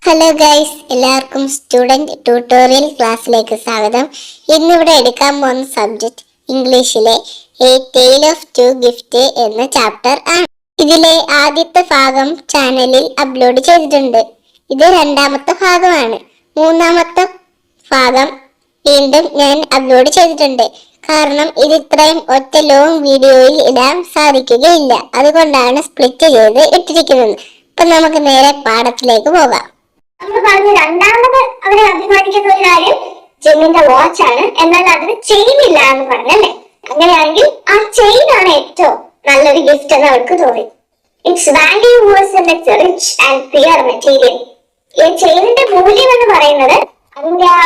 Hello guys, എല്ലാവർക്കും student tutorial ക്ലാസ്സിലേക്ക് സ്വാഗതം. ഇന്നിവിടെ എടുക്കാൻ പോകുന്ന സബ്ജക്റ്റ് ഇംഗ്ലീഷിലെ a tale of two gift എന്ന ചാപ്റ്റർ ആണ്. ഇതിലെ ആദ്യത്തെ ഭാഗം ചാനലിൽ അപ്ലോഡ് ചെയ്തിട്ടുണ്ട്. ഇത് രണ്ടാമത്തെ ഭാഗമാണ്. മൂന്നാമത്തെ ഭാഗം വീണ്ടും ഞാൻ അപ്ലോഡ് ചെയ്തിട്ടുണ്ട്. കാരണം ഇത് ഇത്രയും ഒറ്റ ലോങ് വീഡിയോയിൽ ഇടാൻ സാധിക്കുകയില്ല. അതുകൊണ്ടാണ് സ്പ്ലിറ്റ് ചെയ്ത് ഇട്ടിരിക്കുന്നത്. അപ്പൊ നമുക്ക് നേരെ പാഠത്തിലേക്ക് പോകാം. നമ്മൾ പറഞ്ഞ രണ്ടാമത് അവരെ അഭിമാനിക്കുന്ന ഒരു കാര്യം ജിമ്മിന്റെ വാച്ച് ആണ്. എന്നാൽ അതിന് ചെയിൻ ഇല്ല എന്ന് പറഞ്ഞല്ലേ. അങ്ങനെയാണെങ്കിൽ ആ ചെയിൻ ആണ് ഏറ്റവും നല്ലൊരു ഗിഫ്റ്റ് എന്ന് അവർക്ക് തോന്നി. It's value was in its rich and pure material. ഈ ചെയിനിന്റെ മൂല്യം എന്ന് പറയുന്നത് അതിന്റെ ആ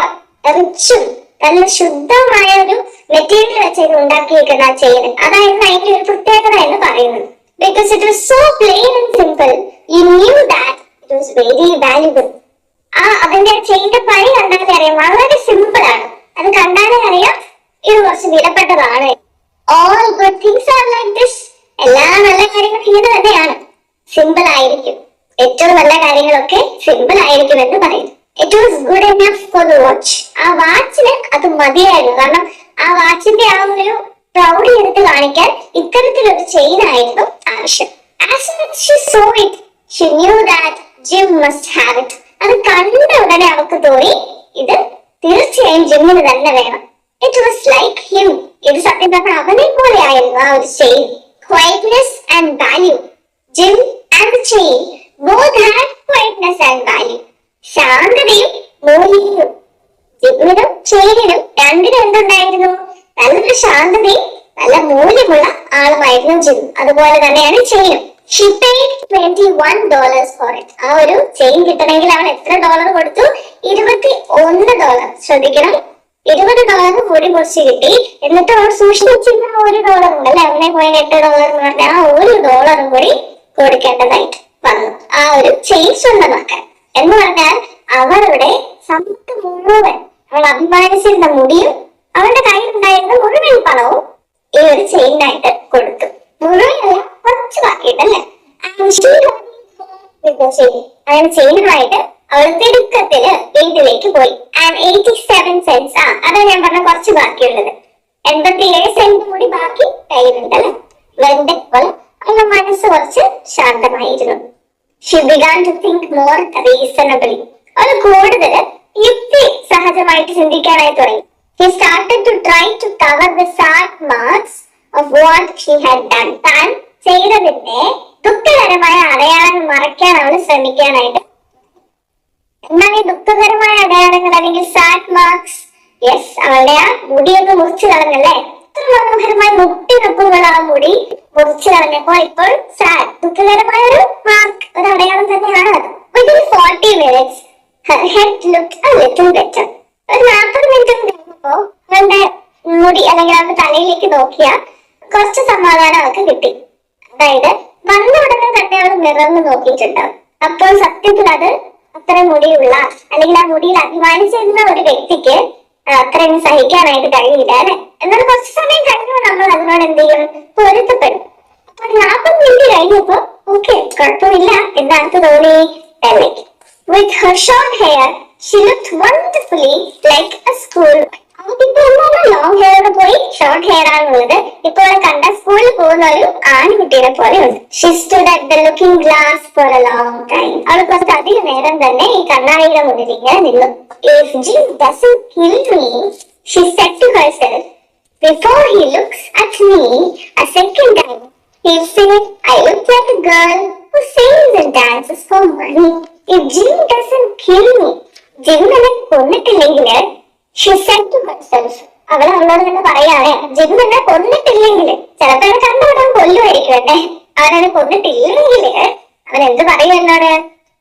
റിച്ചും നല്ല ശുദ്ധമായ ഒരു മെറ്റീരിയൽ വെച്ച് ഇത് ഉണ്ടാക്കിയിരിക്കുന്ന ആ ചെയിൻ, അതായിരുന്നു അതിന്റെ ഒരു പ്രത്യേകത എന്ന് പറയുന്നത്. Because it was so plain and simple, you knew that it was very valuable. അതിന്റെ ചെയിന്റെ പണി കണ്ടാലേ അറിയാം, വളരെ സിമ്പിൾ ആണ്. അത് കണ്ടാലേ അറിയാം ഇത് കുറച്ച് വിലപ്പെട്ടതാണ്. All good things are like this. എല്ലാ നല്ല കാര്യങ്ങളും ഇങ്ങനെ തന്നെയാണ്, സിമ്പിൾ ആയിരിക്കും. ഏറ്റവും നല്ല കാര്യങ്ങളൊക്കെ സിമ്പിൾ ആയിരിക്കും എന്ന് പറയുന്നു. It was good enough for the watch. ആ വാച്ചിന് അത് മതിയായിരുന്നു. കാരണം ആ വാച്ചിന്റെ ആ ഒരു പ്രൗഢി എടുത്ത് കാണിക്കാൻ ഇത്തരത്തിലൊരു ചെയിൻ ആയിരുന്നു ആവശ്യം. As soon as she saw it, she knew that Jim must have it. അത് കണ്ട ഉടനെ അവൾക്ക് തോന്നി ഇത് തീർച്ചയായും ജിമ്മിന് തന്നെ വേണം. It was like him. ഇത് സത്യം പറഞ്ഞ അവനെ പോലെ ആയിരുന്നു ആ ഒരു chain. Quietness and value. Jim and chain both had quietness and value. ശാന്തതയും മൂല്യവും. ജിമ്മിനും ചെയിനിനും രണ്ടിനും എന്തുണ്ടായിരുന്നു? നല്ലൊരു ശാന്തതയും നല്ല മൂല്യമുള്ള ആളുമായിരുന്നു ജിം. അതുപോലെ തന്നെയാണ് ചെയിനും. She paid $21 for it. ആ ഒരു ചെയിൻ കിട്ടണമെങ്കിൽ അവൻ എത്ര ഡോളർ കൊടുത്തു? $21. ശ്രദ്ധിക്കണം, $20 കൂടി കുറച്ച് കിട്ടി. എന്നിട്ട് അവൻ സൂക്ഷിച്ചിരുന്ന $1 ഉണ്ടല്ലേ, $1.8 എന്ന് പറഞ്ഞ ആ $1 കൂടി കൊടുക്കേണ്ടതായിട്ട് വന്നു ആ ഒരു ചെയിൻ സ്വന്തമാക്കാൻ. എന്ന് പറഞ്ഞാൽ അവളുടെ സമ്പത്ത് മുഴുവൻ, അവൾ അഭിമാനിച്ചിരുന്ന മുടിയും അവളുടെ കയ്യിലുണ്ടായിരുന്ന മുഴുവൻ പണവും ഈ ഒരു ചെയിനായിട്ട് കൊടുത്തു. മുഴുവനല്ല, കുറച്ച് ബാക്കിയിട്ടല്ലേ. അങ്ങനെ ചെയിനുമായിട്ട് അവൾ തിടുക്കത്തില് വീട്ടിലേക്ക് പോയി. 87 cents. അതാ ഞാൻ പറഞ്ഞ കുറച്ച് ബാക്കിയുള്ളത്. 87 cent കൂടി ബാക്കി കയ്യിലുണ്ടല്ലേ. വെറുതെ അവളുടെ മനസ്സ് കുറച്ച് ശാന്തമായിരുന്നു. She began to think more reasonably. അവൾ കൂടുതൽ യുക്തി സഹജമായിട്ട് ചിന്തിക്കാനായി തുടങ്ങി. He started to try to cover the sad marks of what she had done. താൻ ചെയ്തതിന്റെ ദുഃഖകരമായ അടയാളങ്ങൾ മറയ്ക്കാൻ അവൾ ശ്രമിക്കാനായിട്ട്. എന്നാൽ ഈ ദുഃഖകരമായ അടയാളങ്ങൾ അല്ലെങ്കിൽ സാഡ് മാർക്സ്, യെസ്, അവളുടെ ആ മുടിയൊക്കെ മുറിച്ചു കളഞ്ഞല്ലേ. എത്ര മനോഹരമായി മുട്ടി നിൽക്കുമ്പോൾ ആ മുടി മുറിച്ചു കളഞ്ഞപ്പോ ഇപ്പോൾ സാഡ്, ദുഃഖകരമായ ഒരു മാർക്ക്, ഒരു അടയാളം തന്നെയാണ് അത്. Within 40 minutes her head looked a little better. ഒരു 40 മിനിറ്റ് കഴിഞ്ഞപ്പോ അവളുടെ മുടി അല്ലെങ്കിൽ അവളുടെ തലയിലേക്ക് നോക്കിയാ കുറച്ച് സമാധാനം അവൾക്ക് കിട്ടി. അതായത് വന്ന ഉടനെ തന്നെ അവൾ മിററിൽ നോക്കിയിട്ടുണ്ടാവും. അപ്പോൾ സത്യത്തിൽ അത് അത്ര മുടിയുള്ള അല്ലെങ്കിൽ ആ മുടിയിൽ അഭിമാനിച്ചിരുന്ന ഒരു വ്യക്തിക്ക് അത്രയും സഹിക്കാനായിട്ട് കഴിയില്ല അല്ലെ. എന്നാൽ കുറച്ച് സമയം കഴിയുമ്പോൾ നമ്മൾ അതിനോട് എന്ത് ചെയ്യും? പൊരുത്തപ്പെടും. അപ്പൊ 40 മിനിറ്റ് കഴിഞ്ഞപ്പോ ഓക്കെ, കുഴപ്പമില്ല എന്ന് എനിക്ക് തോന്നി. With her short hair, she looked wonderfully like a school. Long ഹെയറോട് പോയി ഷോർട്ട് ഹെയർ ആണുള്ളത്. ഇപ്പോൾ കണ്ട സ്കൂളിൽ പോകുന്ന ഒരു ആൺകുട്ടിയെ പോലെ ഉണ്ട്. She stood at the looking glass for a long time. അവൾ കുറച്ച് അധികം നേരം തന്നെ ഈ കണ്ണാടിയുടെ മുന്നിൽ ഇങ്ങനെ നിന്നു. If Jim doesn't kill me, she said to herself, before he looks at me a second time, he'll say I look like a girl who sings and dances for money. If Jim doesn't kill me, Jim എന്നെ കൊന്നിട്ടില്ലെങ്കിൽ, she said to herself, അവൾ അവളോട് തന്നെ പറയാണ്, gym എന്നെ കൊന്നിട്ടില്ലെങ്കിൽ, ചിലപ്പോ അവനെ കണ്ടുവിടാൻ കൊല്ലുമായിരിക്കും അല്ലേ. അവനെ കൊന്നിട്ടില്ലെങ്കിൽ അവൻ എന്ത് പറയും എന്നോട്?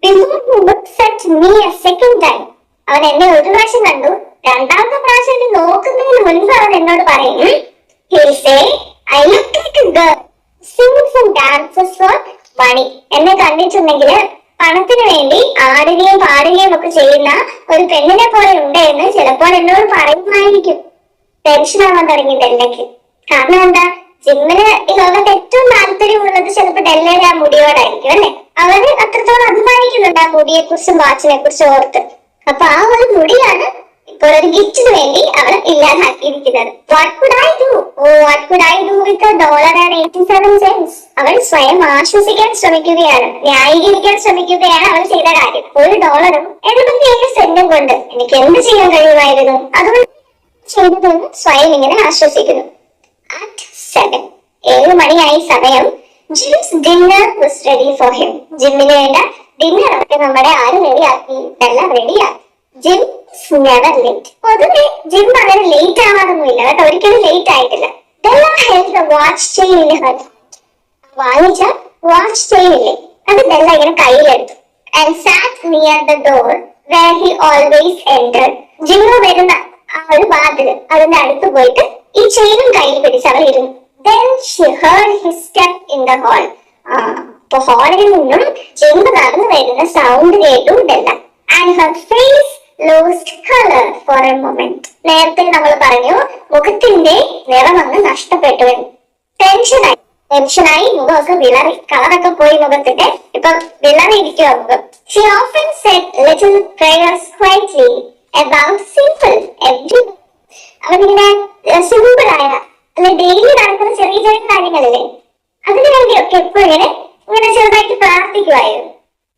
Before he looks at me a second time, അവൻ എന്നെ ഒരു പ്രാവശ്യം കണ്ടു, രണ്ടാമത്തെ പ്രാവശ്യം എന്നെ നോക്കുന്നതിന് മുൻപ് അവൻ എന്നോട് പറയും, he'll say I look like a girl sings and dances for money. എന്നെ കണ്ടിട്ടുണ്ടെങ്കിൽ പണത്തിന് വേണ്ടി ആടുകയും പാടുകയും ഒക്കെ ചെയ്യുന്ന ഒരു പെണ്ണിനെ പോലെ ഉണ്ട് എന്ന് ചിലപ്പോൾ എന്നോട് പറയുമായിരിക്കും. ടെൻഷൻ ആവാൻ തുടങ്ങി ടെല്ലയ്ക്ക്. കാരണം എന്താ? ജിമ്മിന് ഈ ലോകത്ത് ഏറ്റവും താല്പര്യമുള്ളത് ചിലപ്പോൾ ഡെല്ലയുടെ ആ മുടിയോടായിരിക്കും അല്ലെ. അവര് അത്രത്തോളം അഭിമാനിക്കുന്നുണ്ട് ആ മുടിയെ കുറിച്ചും വാച്ചിനെ കുറിച്ചും ഓർത്ത്. അപ്പൊ ആ ഒരു മുടിയാണ് ഇപ്പോൾ ഒരു ഗിഫ്റ്റിന് വേണ്ടി അവർ ഇല്ലാതാക്കിയിരിക്കുന്നത്. What could I do? Oh what could I do with $1.87? അവൾ സ്വയം ആശ്വസിക്കാൻ ശ്രമിക്കുകയാണ്, ന്യായീകരിക്കാൻ ശ്രമിക്കുകയാണ് അവൾ ചെയ്ത കാര്യം. $1.77 കൊണ്ട് എനിക്ക് എന്ത് ചെയ്യാൻ കഴിയുമായിരുന്നു, അതുകൊണ്ട് ചെയ്തതെന്ന് സ്വയം ഇങ്ങനെ ആശ്വസിക്കുന്നു. At 7, 7 മണിയായി സമയം. Jim's dinner was ready for him. ജിമ്മിന് വേണ്ട ഡിന്നർ ഒക്കെ നമ്മുടെ ആര് റെഡിയാക്കി? എല്ലാം റെഡിയാക്കി. Jim never late. പൊതുവെ ജിം അങ്ങനെ ലേറ്റ് ആവാറൊന്നുമില്ല കേട്ടോ, ഒരിക്കലും ലേറ്റ് ആയിട്ടില്ല. Della held the watch chain in her hand. വാങ്ങിച്ച വാച്ച് ചെയിൻ ഇല്ലേ, അത് ഡെല്ല ഇങ്ങനെ കയ്യിലെടുത്തു. And sat near the door where he always entered. Gym വരുന്ന ആ ഒരു വാതില് അതിന്റെ അടുത്ത് പോയിട്ട് ഈ ചെയിനും കയ്യിൽ പിടിച്ച് അവൾ ഇരുന്നു. Then she heard his step in the hall. അപ്പൊ ഹാളിൽ നിന്നും ജിമ്മ് നടന്നു വരുന്ന സൗണ്ട് കേട്ടു ഡെല്ല. And her face lost color for a moment. നേരത്തെ നമ്മൾ പറഞ്ഞു മുഖത്തിന്റെ നിറം അങ്ങ് നഷ്ടപ്പെട്ടു എന്ന്. ടെൻഷനായി മുഖമൊക്കെ വിളറി, കളറൊക്കെ പോയി മുഖത്തിന്റെ. ഇപ്പൊ വിളറിയിരിക്കുക മുഖം. She often said little prayers quietly about simple every. അവനിങ്ങനെ സിമ്പിൾ ആയ അല്ലെ ഡെയിലി നടക്കുന്ന ചെറിയ ചെറിയ കാര്യങ്ങളില്ലേ, അതിനു വേണ്ടിയൊക്കെ എപ്പോഴും ഇങ്ങനെ ചെറുതായിട്ട് പ്രാർത്ഥിക്കുമായിരുന്നു.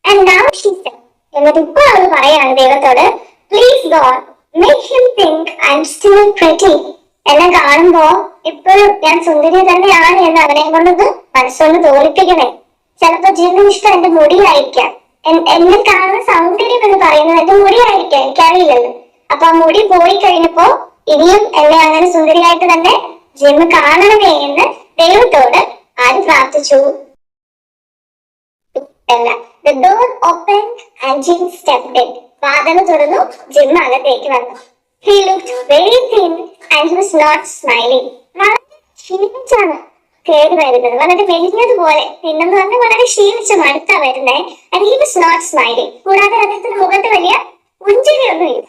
And now she said, എന്നിട്ട് ഇപ്പൊ അവൾ പറയാണ് ദൈവത്തോട്, please God make him think I am still pretty. എന്നെ കാണുമ്പോ ഇപ്പോഴും ഞാൻ സുന്ദരി തന്നെയാണ് എന്ന് അവനെ കൊണ്ടത് മനസ്സൊന്ന് തോന്നിപ്പിക്കണേ. ചിലപ്പോ ജിമ്മിന് ഇഷ്ടം എന്റെ മുടിയായിരിക്കാം, എന്നെ കാണുന്ന സൗന്ദര്യം എന്ന് പറയുന്നത് എന്റെ മുടിയായിരിക്കാം, എനിക്കറിയില്ലല്ലോ. അപ്പൊ ആ മുടി പോയി കഴിഞ്ഞപ്പോ ഇനിയും എന്നെ അങ്ങനെ സുന്ദരിയായിട്ട് തന്നെ ജിമ്മ് കാണണമേ എന്ന് ദൈവത്തോട് ആര് പ്രാർത്ഥിച്ചു? The door opened and Jim stepped in. വാതില് തുറന്നു, ജിം അകത്തേക്ക് വന്നു. He looked very thin and he was not smiling. വളരെ ക്ഷീണിച്ചാണ് കേറി വരുന്നത്, വളരെ മെലിഞ്ഞതുപോലെ. പിന്നെന്ന് പറഞ്ഞാൽ വളരെ ക്ഷീണിച്ച് മടുത്താ വരുന്നേ. And he was not smiling. കൂടാതെ അദ്ദേഹത്തിന്റെ മുഖത്ത് വലിയ പുഞ്ചിരിയൊന്നുമില്ല.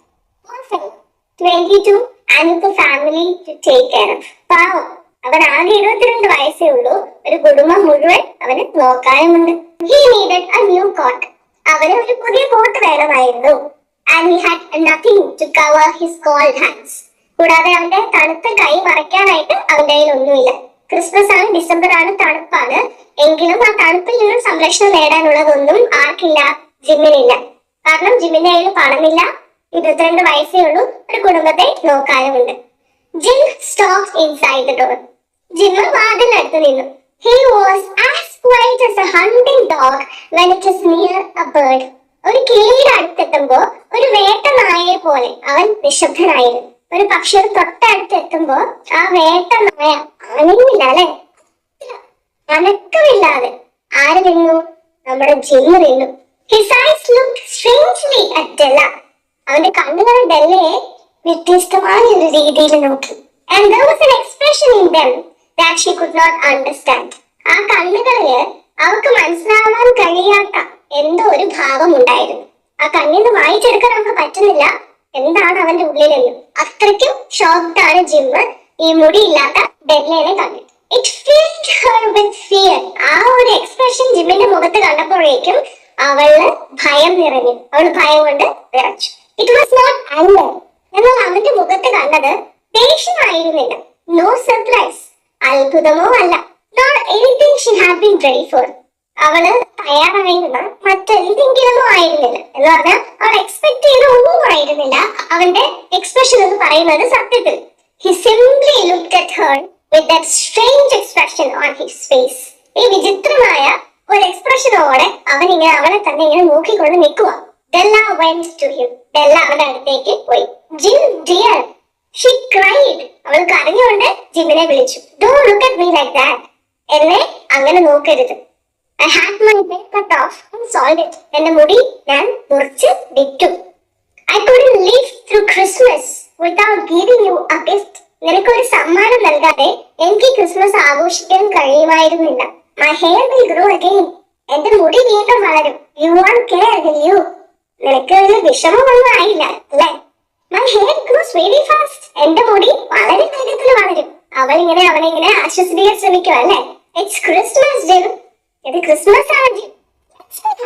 22 and with the family to take care of. പാവം, അവൻ ആകെ 22 വയസ്സേ ഉള്ളൂ. ഒരു കുടുംബം മുഴുവൻ അവന് നോക്കാനുമുണ്ട്. He needed a new coat. അവന് ഒരു പുതിയ കോട്ട് വേണമായിരുന്നു. And he had nothing to cover his cold hands. കൂടാതെ അവന്റെ തണുത്ത കൈ മറയ്ക്കാനായിട്ട് അവന്റെ കയ്യിൽ ഒന്നുമില്ല. ക്രിസ്മസ് ആണ്, ഡിസംബർ ആണ്, തണുപ്പാണ്. എങ്കിലും ആ തണുപ്പിൽ നിന്നും സംരക്ഷണം നേടാനുള്ളതൊന്നും ആർക്കില്ല? ജിമ്മിനില്ല. കാരണം ജിമ്മിന്റെ കയ്യിൽ പണമില്ല, 22 വയസ്സേ ഉള്ളൂ, ഒരു കുടുംബത്തെ നോക്കാനുമുണ്ട്. Jim stopped inside the door. Jim വാതിലടുത്ത് നിന്നു. He was as quiet as a hunting dog when it is near a bird. ഒരു കിളിയുടെ അടുത്തെത്തുമ്പോ ഒരു വേട്ട നായയെ പോലെ അവൻ നിശബ്ദനായിരുന്നു. ഒരു പക്ഷിയുടെ തൊട്ടടുത്ത് എത്തുമ്പോ ആ വേട്ട നായ അനങ്ങില്ല, അല്ലെ, അനക്കമില്ലാതെ. ആര് നിന്നു? നമ്മുടെ ജിമ്മ് നിന്നു. His eyes looked strangely at Della. അവന്റെ കണ്ണുകൾ ഡെല്ലയെ വ്യത്യസ്തമായ ഒരു രീതിയിൽ നോക്കി. And there was an expression in them that she could not understand. ആ കണ്ണുകളില് അവർക്ക് മനസ്സിലാവാൻ കഴിയാത്ത എന്തോ ഒരു ഭാവം ഉണ്ടായിരുന്നു. ആ കണ്ണിന്ന് വായിച്ചെടുക്കാൻ അവർക്ക് പറ്റുന്നില്ല എന്താണ് അവന്റെ ഉള്ളിലെന്ന്. അത്രയ്ക്കും ഷോക്ക്ഡ് ആണ് ജിമ്മ് ഈ മുടിയില്ലാത്ത ഡെല്ലയെ കണ്ടിട്ട്. It filled her with fear. ആ ഒരു എക്സ്പ്രഷൻ ജിമ്മിന്റെ മുഖത്ത് കണ്ടപ്പോഴേക്കും അവള് ഭയം നിറഞ്ഞു. അവൾ ഭയം കൊണ്ട് വിറച്ചു. It was not anger. എന്നാൽ അവന്റെ മുഖത്ത് കണ്ടത് ദേഷ്യമായിരുന്നില്ല. No surprise. അത്ഭുതമോ അല്ല. Not anything she had been ready for. അവള് തയ്യാറായിരുന്ന മറ്റെന്തെങ്കിലുമോ ആയിരുന്നില്ല. എന്ന് പറഞ്ഞാൽ അവൾ എക്സ്പെക്ട് ചെയ്ത ഒന്നും ആയിരുന്നില്ല അവന്റെ എക്സ്പ്രഷൻ എന്ന് പറയുന്നത്. സത്യത്തിൽ he simply looked at her with that strange expression on his face. ഈ വിചിത്രമായ ഒരു എക്സ്പ്രഷനോടെ അവൻ ഇങ്ങനെ അവളെ തന്നെ ഇങ്ങനെ നോക്കിക്കൊണ്ട് നിൽക്കുക. Della went to him. Della അവന്റെ അടുത്തേക്ക് പോയി. Jim dear, she cried. അവൾ കരഞ്ഞുകൊണ്ട് ജിമ്മിനെ വിളിച്ചു. Don't look at me like that. എന്നെ അങ്ങനെ നോക്കരുത്. I had my hair cut off and sold it. എന്റെ മുടി ഞാൻ മുറിച്ച് വിറ്റു. I couldn't live through Christmas without giving you a gift. നിനക്കൊരു സമ്മാനം നൽകാതെ എനിക്ക് ക്രിസ്മസ് ആഘോഷിക്കാൻ കഴിയുമായിരുന്നില്ല. My hair will grow again. എന്റെ മുടി വീണ്ടും വളരും. You won't care, will you? നിനക്ക് വലിയ വിഷമമൊന്നും ആയില്ല അല്ലേ? My hair grows very fast. എന്റെ മുടി വളരെ വേഗത്തിൽ വളരും. അവൾ ഇങ്ങനെ അവനെ ഇങ്ങനെ ആശ്വസിപ്പിക്കാൻ ശ്രമിക്കുക അല്ലേ. ഇറ്റ്സ് ക്രിസ്മസ് ജിം, ഇത് ക്രിസ്മസ് ആണ് ജിം,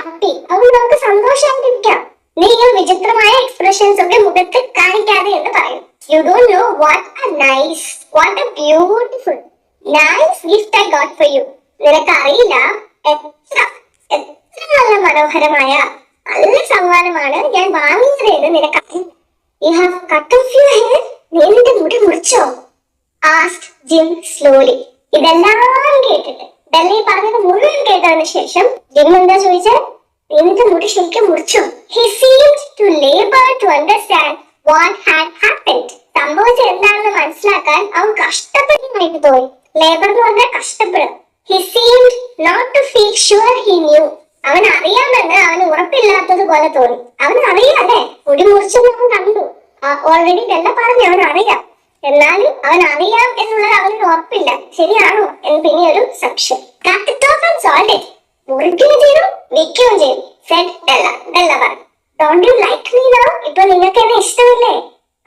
ഹാപ്പി, അവൾ നമുക്ക് സന്തോഷമായിട്ടിരിക്കാം. നീ ഈ വിചിത്രമായ എക്സ്പ്രഷൻസ് ഒക്കെ മുഖത്ത് കാണിക്കാതെ എന്ന് പറയും. You don't know what a nice, what a beautiful nice gift I got for you. നിനക്കറിയില്ല എത്ര എത്ര നല്ല മനോഹരമായ നല്ല സമ്മാനമാണ് ഞാൻ വാങ്ങിയത് എന്ന് നിനക്കറിയില്ല. You have cut off your hair, നീ നിന്റെ മുടി മുറിച്ചോ? Asked gym slowly. ഇതെല്ലാം കേട്ടിട്ട് ഡെല്ലി പറഞ്ഞത് മുഴുവൻ കേട്ടതിന് ശേഷം ജിം എന്താ ചോദിച്ചത്? നീ നിന്റെ മുടി ശരിക്കും മുറിച്ചോ? He seemed to labor to understand what had happened. സംഭവിച്ചത് എന്താണെന്ന് മനസ്സിലാക്കാൻ അവൻ കഷ്ടപ്പെടുന്നതായിട്ട് തോന്നി. ലേബർ എന്ന് പറഞ്ഞാൽ കഷ്ടപ്പെടുക. He seemed not to feel sure he knew. അവൻ അറിയാമെന്ന് അവന് ഉറപ്പില്ലാത്തത് പോലെ തോന്നി. അവൻ അറിയാതെ മുടി മുറിച്ചെന്ന് അവൻ കണ്ടു. ഓൾറെഡി ഡെല്ല പറഞ്ഞു അവൻ അറിയാം. എന്നാലും അവൻ അറിയാം എന്നുള്ളത് അവന് ഉറപ്പില്ല. ശരിയാണോ എന്ന് പിന്നെ ഒരു സംശയം. Cut it off and solve it. മുറിക്കുകയും ചെയ്തു, വെക്കുകയും ചെയ്തു. Said Della. ഡെല്ല പറഞ്ഞു. Don't you like me now? ഇപ്പൊ നിങ്ങൾക്ക് എന്നെ ഇഷ്ടമല്ലേ?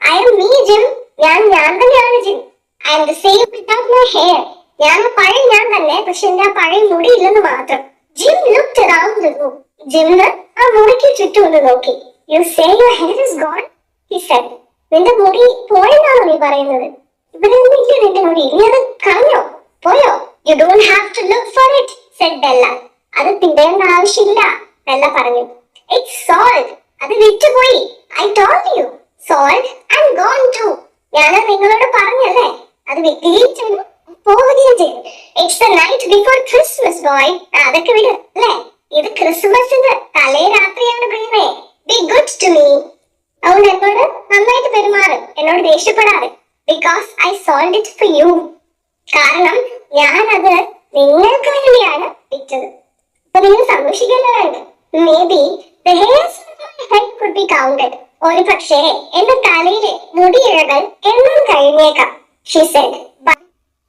I am me, Jim. ഞാൻ തന്നെയാണ് gym. I am the same without my hair. ഞാൻ പഴയ ഞാൻ തന്നെ, പക്ഷെ എന്റെ ആ പഴയ മുടി ഇല്ലെന്ന് മാത്രം. Jim looked around the room. Jim ആ മുറിക്ക് ചുറ്റും ഒന്ന് നോക്കി. You say your hair is gone? He said. നിന്റെ മുടി പോയെന്നാണോ നീ പറയുന്നത്? ഇവിടെ ഒന്നും ഇല്ല നിന്റെ മുടി, നീ അത് കളഞ്ഞോ? പോയോ? You don't have to look for it, said Della. അത് തിരയേണ്ട ആവശ്യമില്ല, ഡെല്ല പറഞ്ഞു. It's solved. അത് വിറ്റുപോയി. I told you. Solved and gone too. ഞാൻ നിങ്ങളോട് പറഞ്ഞല്ലേ, അത് വിൽക്കുകയും ചെയ്തു, പോവുകയും ചെയ്തു. It's the night before Christmas, boy. അതൊക്കെ വിട് അല്ലേ, ഇത് ക്രിസ്മസിന്റെ തലേ രാത്രിയാണ് പ്രിയമേ. Be good to me. അവൻ എന്നോട് നന്നായിട്ട് പെരുമാറും, എന്നോട് ദേഷ്യപ്പെടാതെ. Because I solved it for you. കാരണം ഞാനത് നിങ്ങൾക്ക് വേണ്ടിയാണ് വിറ്റത്. അപ്പൊ നിങ്ങൾ സന്തോഷിക്കേണ്ടതുണ്ട്. Maybe the hairs on my head could be counted. ഒരു പക്ഷേ എന്റെ തലയിലെ മുടിയിഴകൾ എണ്ണം കഴിഞ്ഞേക്കാം. She said. But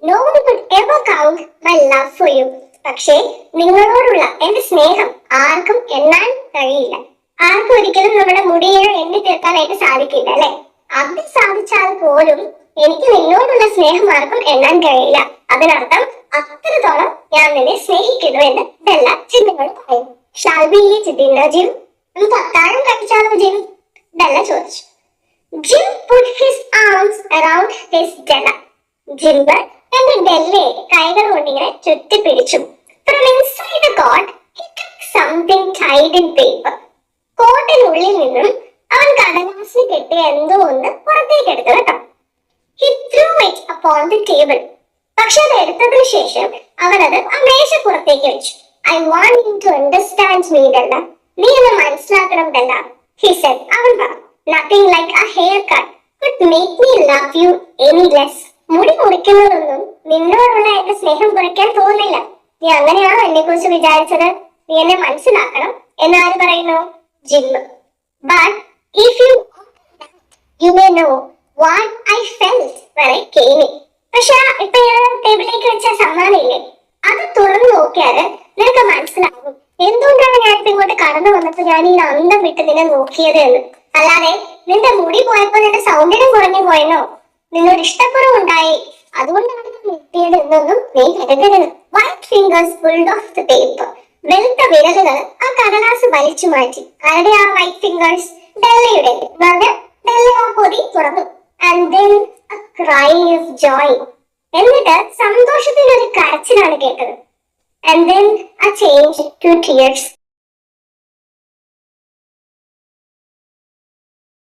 no one could ever count my love for you. പക്ഷേ നിങ്ങളോടുള്ള എന്റെ സ്നേഹം ആർക്കും എണ്ണാൻ കഴിയില്ല. ആർക്കും ഒരിക്കലും നമ്മുടെ മുടിയിഴ എണ്ണി തീർക്കാനായിട്ട് സാധിക്കില്ല അല്ലെ. അത് സാധിച്ചാൽ പോലും എനിക്ക് നിന്നോടുള്ള സ്നേഹം ആർക്കും എണ്ണാൻ കഴിയില്ല. അതിനർത്ഥം അത്രത്തോളം ഞാൻ നിന്നെ സ്നേഹിക്കുന്നു എന്ന് ഡെല്ല ജിമ്മിനോട് പറയുന്നു. Shall we eat dinner, Jim? നമുക്ക് അത്താഴം കഴിച്ചാലോ ജിം? ഡെല്ല ചോദിച്ചു. Jim put his arms around his Della. GIMP എന്റെ ഡെല്ലയെ കൈകൾ കൊണ്ടിങ്ങനെ ചുറ്റിപ്പിടിച്ചു. From inside the coat, he took something tied in paper. കോട്ടിനുള്ളിൽ നിന്നും അവൻ കടലാസിൽ കെട്ടിയ എന്തോ ഒന്ന് പുറത്തേക്ക് എടുത്തു കേട്ടോ. He threw it upon the table. പക്ഷെ അത് എടുത്തതിനു ശേഷം അവനത് ആ മേശപ്പുറത്തേക്ക് വെച്ചു. I want you to understand me, Della. നീ എന്നെ മനസ്സിലാക്കണം ഡെല്ല. He said. അവൻ പറഞ്ഞു. Nothing like a haircut could make me love you any less. മുടി മുറിക്കുന്നതൊന്നും നിന്നോടുള്ള എന്റെ സ്നേഹം കുറയ്ക്കാൻ തോന്നില്ല. നീ അങ്ങനെയാണോ എന്നെ കുറിച്ച് വിചാരിച്ചത്? നീ എന്നെ മനസ്സിലാക്കണം എന്നാര് പറയുന്നു? Gym. But if you may know what I felt when I came in. പക്ഷെ ഇപ്പൊ ഞാൻ ടേബിളിലേക്ക് വെച്ച സമ്മാനില്ലേ, അത് തുറന്നു നോക്കിയാല് നിനക്ക് മനസ്സിലാകും എന്തുകൊണ്ടാണ് ഞാൻ ഇപ്പൊ ഇങ്ങോട്ട് കടന്നു വന്നപ്പോ ഞാൻ ഈ അന്തം വിട്ട് നിന്നെ നോക്കിയത് എന്ന്. അല്ലാതെ നിന്റെ മുടി പോയപ്പോ നിന്റെ സൗന്ദര്യം കുറഞ്ഞു പോയെന്നോ, നിന്നോട് ഇഷ്ടക്കുറവുണ്ടായി അതുകൊണ്ടാണ് ഞാൻ നിർത്തിയത് എന്നൊന്നും നീ കരുതരുത്. White fingers pulled of the paper. വെളുത്ത വിരലുകൾ ആ കടലാസ് വലിച്ചു മാറ്റി. ആരുടെ ആ വൈറ്റ് ഫിംഗേഴ്സ്? ഡെല്ലയുടെ. ഡെല്ല ആ പൊതി തുറന്നു. And then a cry of joy. എന്നിട്ട് സന്തോഷത്തിന്റെ ഒരു കരച്ചിലാണ് കേട്ടത്. And then a change to tears.